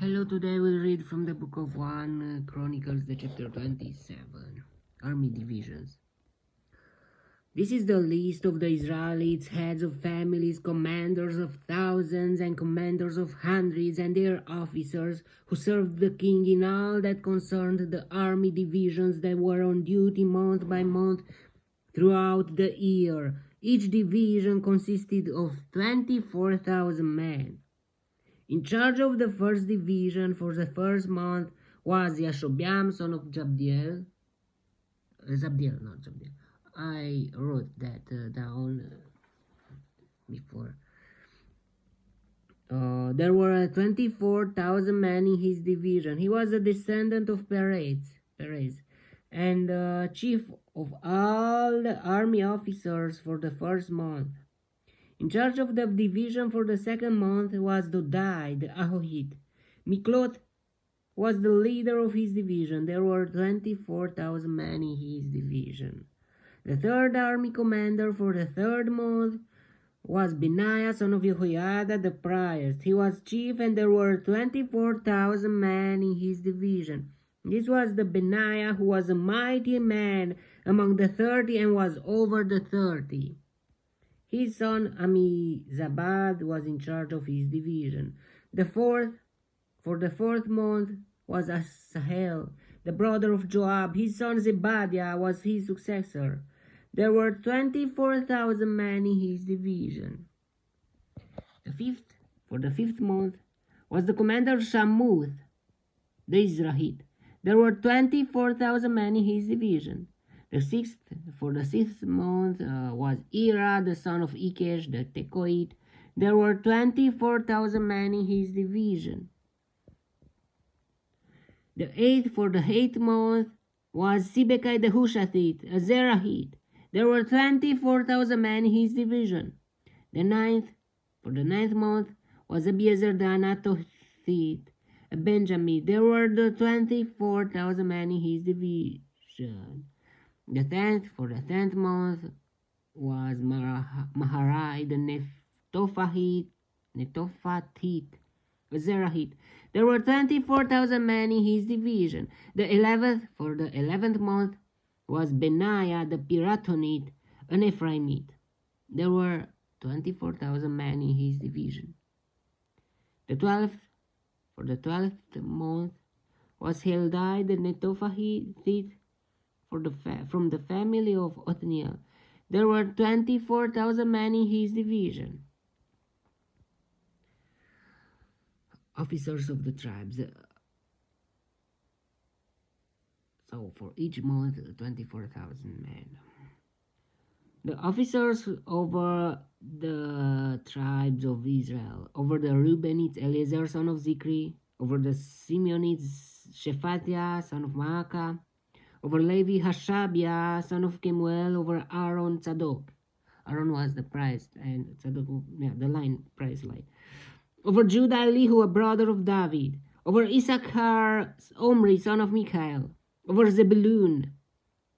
Hello, today we'll read from the book of 1 Chronicles, the chapter 27, Army Divisions. This is the list of the Israelites, heads of families, commanders of thousands and commanders of hundreds, and their officers who served the king in all that concerned the army divisions that were on duty month by month throughout the year. Each division consisted of 24,000 men. In charge of the first division for the first month was Yashobiam, son of Zabdiel. Not Zabdiel. I wrote that down before. There were 24,000 men in his division. He was a descendant of Perez, and chief of all the army officers for the first month. In charge of the division for the second month was Dodai, the Ahohite. Miklot was the leader of his division. There were 24,000 men in his division. The third army commander for the third month was Benaiah, son of Jehoiada, the priest. He was chief, and there were 24,000 men in his division. This was the Benaiah who was a mighty man among the 30 and was over the 30. His son Amizabad was in charge of his division. For the fourth month was Asahel, the brother of Joab. His son Zebadiah was his successor. There were 24,000 men in his division. For the fifth month was the commander Shamuth, the Israelite. There were 24,000 men in his division. For the sixth month was Ira, the son of Ikesh, the Tekoite. There were 24,000 men in his division. For the eighth month was Sibekai the Hushathite, a Zerahite. There were 24,000 men in his division. For the ninth month was Abiezer the Anatothite, a Benjamin. There were 24,000 men in his division. For the 10th month was Maharai the Netophathite, a Zerahite. There were 24,000 men in his division. For the 11th month was Benaiah the Piratonite, an Ephraimite. There were 24,000 men in his division. For the 12th month was Heldai the Netophathite, from the family of Othniel. There were 24,000 men in his division. Officers of the tribes. So for each month, 24,000 men. The officers over the tribes of Israel. Over the Reubenites, Eleazar, son of Zikri. Over the Simeonites, Shephatiah, son of Maacah. Over Levi, Hashabiah, son of Kemuel. Over Aaron, Tzadok. Aaron was the priest, and Tzadok, the priest line. Over Judah, Elihu, a brother of David. Over Issachar, Omri, son of Michael. Over Zebulun,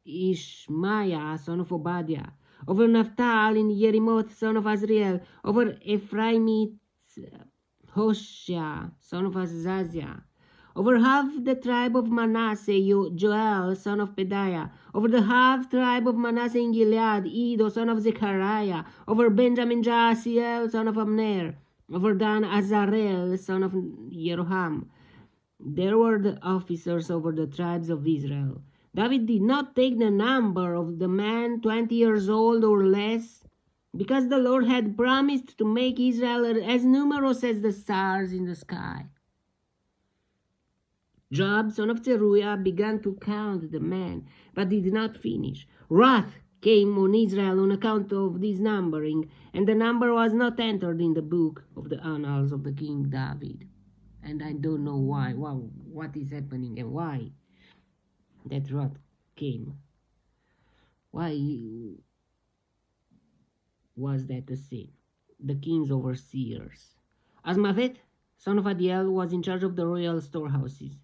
Ishmaiah, son of Obadiah. Over Naphtali, Yerimoth, son of Azriel. Over Ephraimites, Hoshea, son of Azaziah. Over half the tribe of Manasseh, Joel, son of Pedaiah. Over the half tribe of Manasseh in Gilead, Edo, son of Zechariah. Over Benjamin, Jaasiel, son of Abner. Over Dan, Azarel, son of Jeroham. There were the officers over the tribes of Israel. David did not take the number of the men 20 years old or less, because the Lord had promised to make Israel as numerous as the stars in the sky. Joab, son of Zeruiah, began to count the men, but did not finish. Wrath came on Israel on account of this numbering, and the number was not entered in the book of the annals of the King David. And I don't know why. Wow, what is happening and why that wrath came. Why was that a sin? The king's overseers. Asmaveth, son of Adiel, was in charge of the royal storehouses.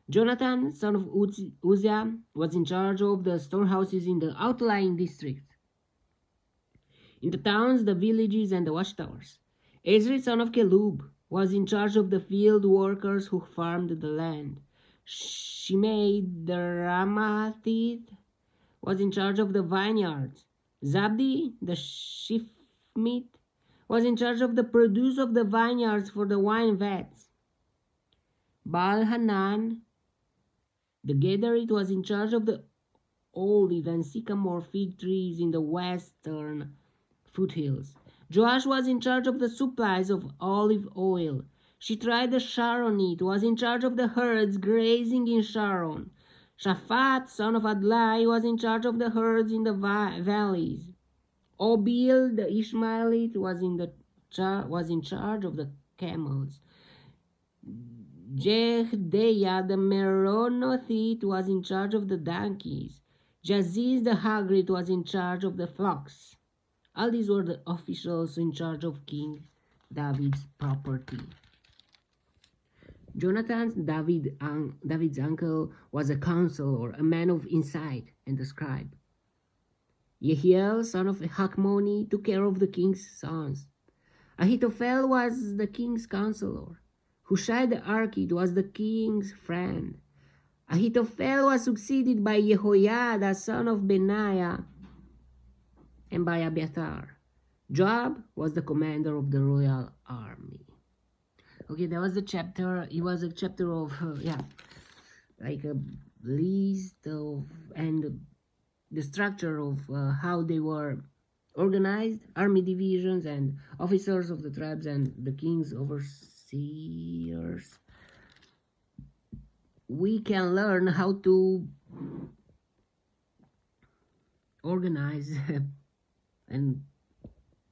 Jonathan, son of Uzziah, was in charge of the storehouses in the outlying districts, in the towns, the villages, and the watchtowers. Ezri, son of Kelub, was in charge of the field workers who farmed the land. Shimei the Ramathite was in charge of the vineyards. Zabdi, the Shifmite, was in charge of the produce of the vineyards for the wine vats. Baal-Hanan, the Gederite, was in charge of the olive and sycamore fig trees in the western foothills. Joash was in charge of the supplies of olive oil. Shitrai the Sharonite was in charge of the herds grazing in Sharon. Shaphat, son of Adlai, was in charge of the herds in the valleys. Obil the Ishmaelite was in charge of the camels. Jehdeah the Meronothite was in charge of the donkeys. Jaziz the Hagrite was in charge of the flocks. All these were the officials in charge of King David's property. Jonathan, David's uncle, was a counselor, a man of insight, and a scribe. Yehiel, son of Hakmoni, took care of the king's sons. Ahithophel was the king's counselor. Hushai the Archite was the king's friend. Ahithophel was succeeded by Jehoiada, son of Benaiah, and by Abiathar. Joab was the commander of the royal army. Okay, that was the chapter. It was a chapter of, like a list of, and the structure of how they were organized, army divisions and officers of the tribes and the king's overseers. We can learn how to organize an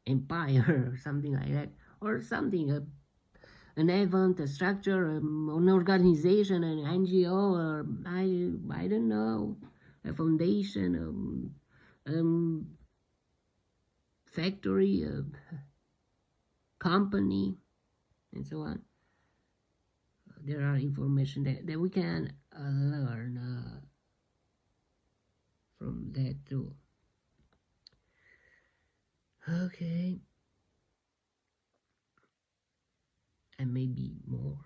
empire or something like that, or something, an event, a structure, an organization, an NGO, or I don't know, a foundation, factory, a company, and so on. There are information that we can learn from that too. Okay, and maybe more.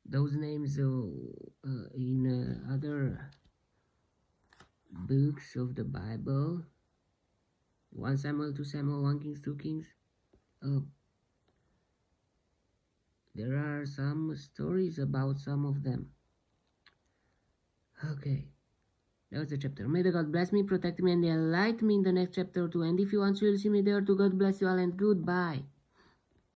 Those names in other books of the Bible, 1 Samuel, 2 Samuel, 1 Kings, 2 Kings, there are some stories about some of them. Okay, that was the chapter. May the God bless me, protect me, and enlighten me in the next chapter too. And if you want, you will see me there too. God bless you all, and goodbye.